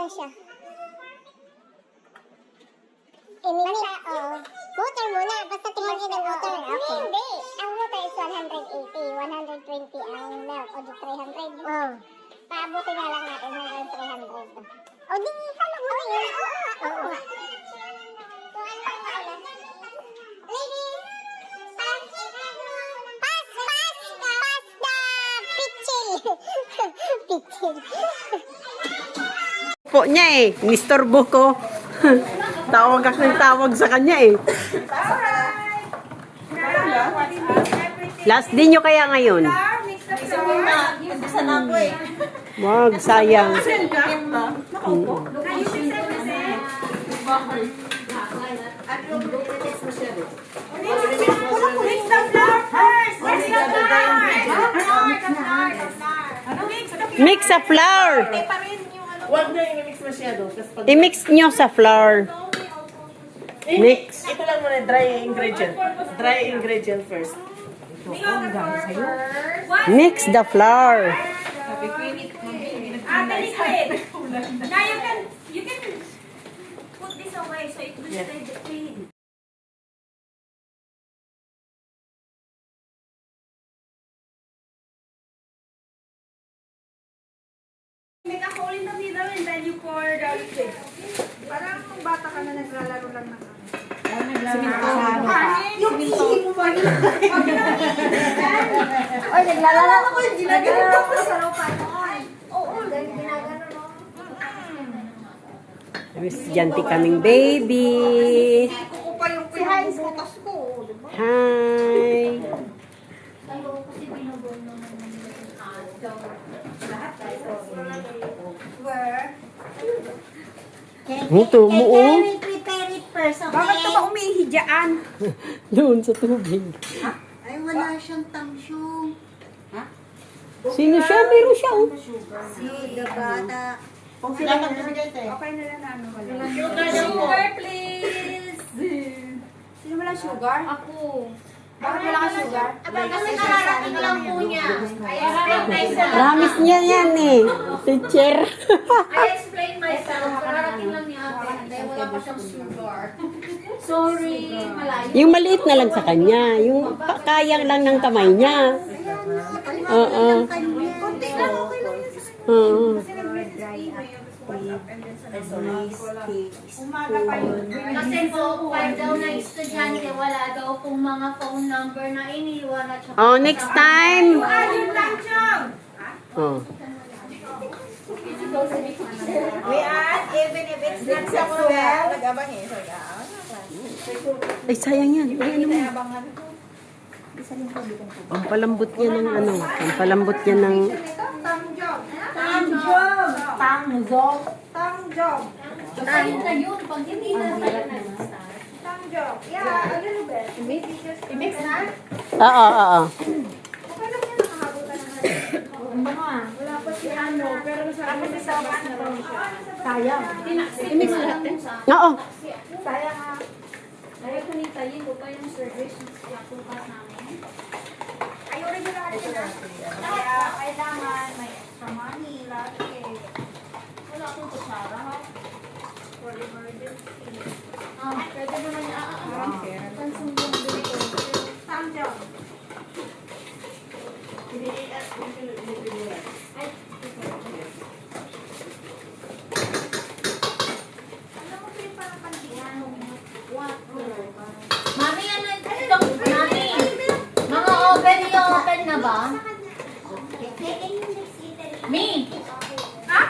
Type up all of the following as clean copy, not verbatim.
lang siya. Init siya, water muna. Basta tingnan niyo ng water. Okay. Hindi. Ang water is 180. 120 ang milk. O di 300. Paabutin na lang natin hanggang 300. O di, halo mo na yun. Oo. Ladies, pass the pitchil. Pitchil. Po niya eh, nistorbo ko. Tawag ako ng tawag sa kanya eh. Last din nyo kaya ngayon? Wag, sayang. Mix sa flour. Huwag na i-mix masyado. I-mix nyo sa flour. Mix. Ito lang muna, dry ingredient. Dry ingredient first. Mix the flour. Now you can put this away so it will stay the clean. Make a hole in the middle and then you pour the liquid. Parang kung bata ka na naglalaro lang ng Yung ihi mo ba yun? Oy, naglalaro ako. Ginagano ko sa ropa noon. Oo, ginagano no. Estudyante kaming baby. Kuko pa yung pinagbubutas ko. Hi. Kasi binubol naman Where? Huto mo oh. Prepare it first, okay? Bakit ka ba umihi dyan? Doon sa tubig. Ay, wala siyang tamsyong. Sino siya? Meron siya oh. Si Gabata. Okay na lang na ano wala. Sugar, please! Sino wala sugar? Ako. Bakit wala ka sugar? Kasi nararating lang po niya. I explain myself. Promise niya yan eh. Teacher. I explain myself. Nararating lang niya ate. Dahil wala pa siyang sugar. Sorry, malayo. Yung maliit na lang sa kanya. Yung kayang lang ng kamay niya. Oo. Kunti lang, okay lang yun. Oo. Umaga pa yun. Kasi po, pag daw na estudyante, wala daw pong mga phone number na iniwan at saka... Oh, next time. Yung luncheon! Oh. We add, even if it's not sa well, nag-abang eh. Ay, sayang yan. Ay, ano mo? Abangan ko. Ang palambot niya ng ano. Ang palambot niya ng... Tangjong. Tangjong. Tangjong. Ayun na yun, pag hindi na tayo nag-start. Tangjong. Yeah, a little bit. I-mix na? Oo, oo. Okay lang yan, nakahabutan naman. Wala pa si ano, pero masarap kasi sa labas na raw siya. Sayang. I-mix lahat eh. Oo. Sayang ha. Kaya kunitayin ko pa yung service sa tukas namin. Ay, original natin na. Kaya kailangan may extra money, lagi. Wala akong kutsara ha. For emergency. Pwede naman niya pansundong dito. Tangjong. Alam mo, Pili, parang pandihan. Mami, ano itong, mami? Mga oven niyo, open na ba? Mi! Ha?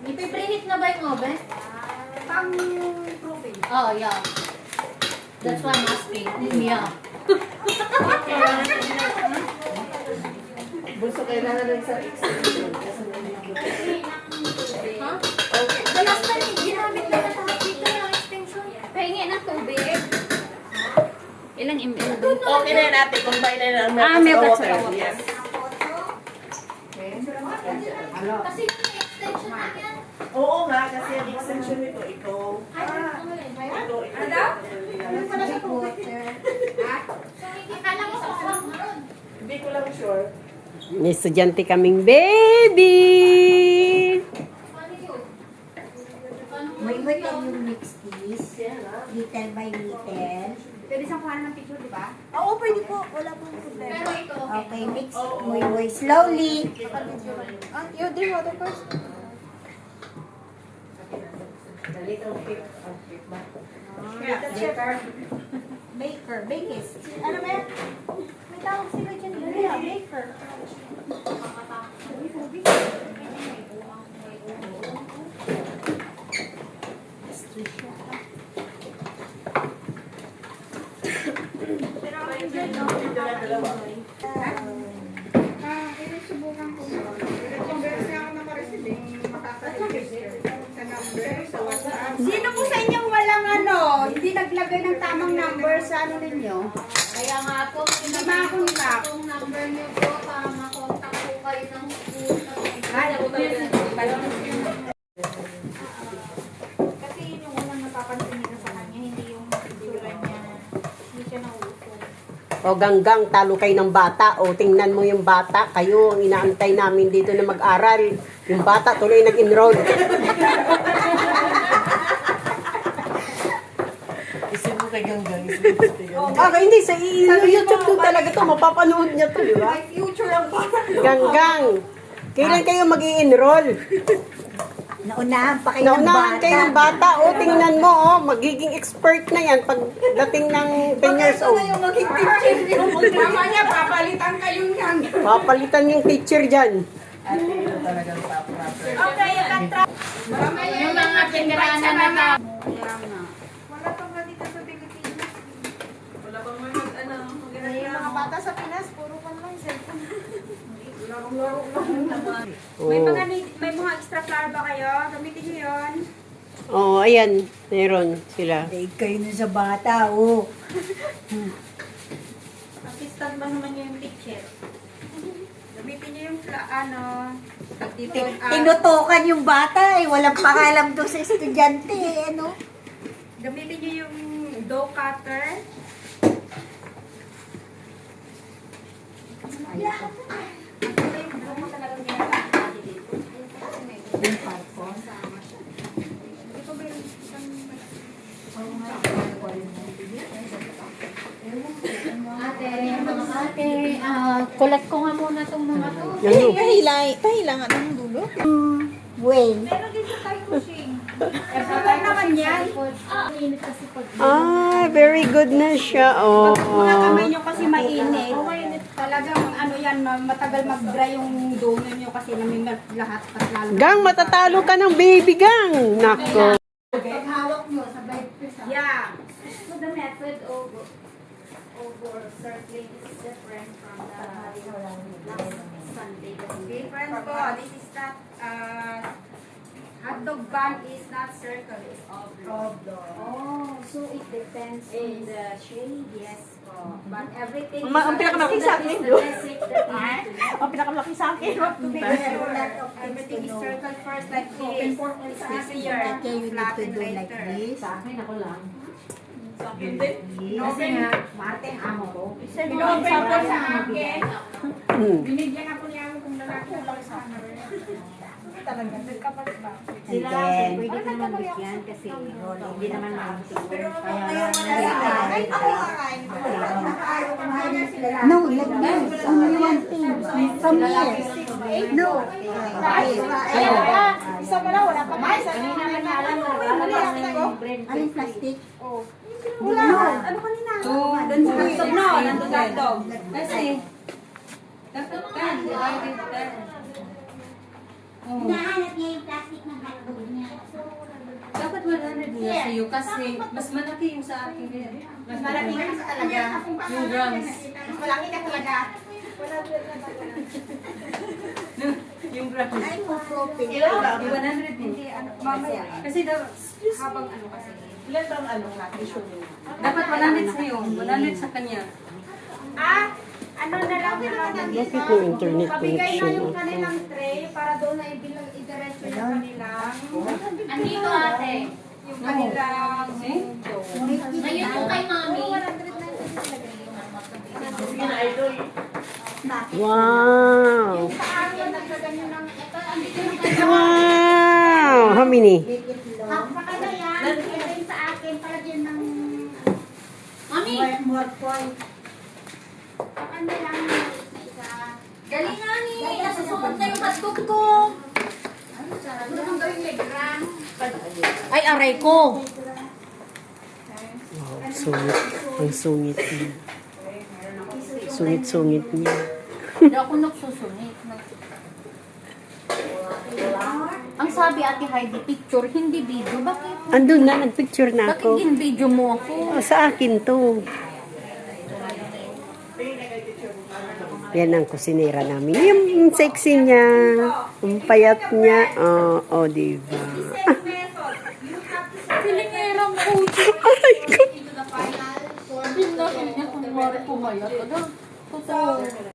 Ipipreheat na ba yung oven? Pang-proofing. Oh, yeah. That's why I'm asking. Yeah. Gusto kailangan ng isang extension. Kasi Ha? The last time, ginamit na lahat dito yung extension. Pahingi ng tubig. Ilang ml? okay na yun natin. Combine na yun ang milk at water. saka Yes. Kasi yung extension na yan. Oo nga, kasi ang extension nito, ito. Ito. Ano pala sa water? Akala ko sa farm ron. Hindi ko lang sure. May estudyante kaming baby. Paano yun? favorite ay yung mixed teas. Little by little. Pwede siyang kuhanan ng picture, di ba? Oo, pwede po. Wala pong problema. Pero ito, okay. Okay, mix it. Muy slowly. You drink water first. Baker. Bakers. Ano ba yan? May tawag sila dyan. Baker. Subukan ko. Converse na ako na ma-receive makaka-register sa number sa WhatsApp. Sino po sa inyong walang hindi naglagay ng tamang number sa ninyo? Kaya nga po, makontak. itong number niyo po para makontak po kayo ng school. Kasi yun yung unang napapansin nila sa kanya, hindi yung itsura niya. Hindi siya nauupo. O ganggang, talo kayo ng bata. O tingnan mo yung bata. Kayo ang inaantay namin dito na mag-aral. Yung bata tuloy nag-enroll. Isip mo kay Ganggang. Hindi. Sa YouTube to talaga to. Mapapanood niya to, di ba? May future ang bata. Ganggang. Kailan kayo mag-i-enroll? Naunahan pa kayo ng Naunahan bata. kayo ng bata. O tingnan mo, magiging expert na yan pagdating ng 10 years old. maging teacher. Mama niya, papalitan kayong yan. Papalitan yung teacher dyan. At ito talagang proper. Okay, you can try. Yung mga pingranan na na. Wala pang ganito sa Pilipinas. Wala pang mga Yung mga bata sa Pinas, puro pa lang cellphone. May mga extra flower ba kayo? Gamitin niyo yun. Oo, ayan. Meron sila. Daig kayo nun sa bata, oh. Assistant ba naman niyo yung teacher? Gamitin niyo yung dito. Tinutukan yung bata, eh. Walang pakalam doon sa estudyante, eh. Ano? Gamitin niyo yung dough cutter. Ate, collect ko nga muna itong mga to. Yan yun. Pahilangan ng dulo. Wait. Meron din sa time machine. Extra naman yan. Init kasi pag Very good na siya. Oh. Mga kamay nyo kasi mainit. Talagang yan, matagal mag-dry yung dough nyo kasi namimat lahat. Lalo. Gang, matatalo ka ng baby gang. Nako. pag hawak nyo, sabay Yeah. So the method of circling is different from the last Sunday. Different po. This is not, hotdog bun is not circle, it's oblong. Oh, so it depends on the shade. Yes po. But everything Ang pinakamalaki sa akin, The basic that you need to Ang pinakamalaki sa akin. everything is circle first like this. It's easier Okay, you need to flatten do like later. this. Sa akin ako lang. Kasi nga, Marte, amo ko. Pinopen ko sa akin. Hmm. Binigyan ako niya kung lalaki lang sa akin. Talaga, nagkapalit ba? And then, Pwede ka naman bigyan kasi hindi naman maunting. Kaya ay, ako kakain ko. no, like this. Only one thing. From here. No. Isa mo na, wala pa ba? Isa Kanina na man alam mo, Anong plastic? Wala. Ano kanina? Doon sa hotdog no, nandun sa hotdog. Kasi, Hinahanap niya yung plastic ng hotdog niya. Dapat 100 nga sa'yo kasi mas malaki yung sa akin. mas malaki ka sa talaga. Yung grams. Mas malaki ka talaga. Yung grams. Ay, mo propane. Yung 100 din. Mamaya. Kasi Habang ano kasi. Ilan bang natin mo? dapat 100 sa'yo. 100 sa kanya. Ano na lang natin Bakit dito. may internet Pabigay na connection yung ako? kanilang tray para doon na ibilang idiretso yung kanilang Andito ate. yung kanilang Ngayon yung kay mami. Sige na, idol. Wow. sa akin nagkaganyan ng Ito, andito yung kay Wow. How many? sa kanya North Point. Galingan ni! Nasusunod na yung hotdog ko. Ano nang gawing legrang? Ay, aray ko. Wow, sungit. Ang sungit niya. Sungit-sungit niya. Hindi ako nagsusunit. Ang sabi Ate Heidi, picture, hindi video. Bakit? Andun na, nagpicture na Bakit ako. in-video mo ako? Oh, sa akin to. Yan ang kusinera namin. Yung sexy niya. Yung payat niya. Oh, diba? Pilingerang puto. Ay, ko. Hindi na kung pumayat. Totoo.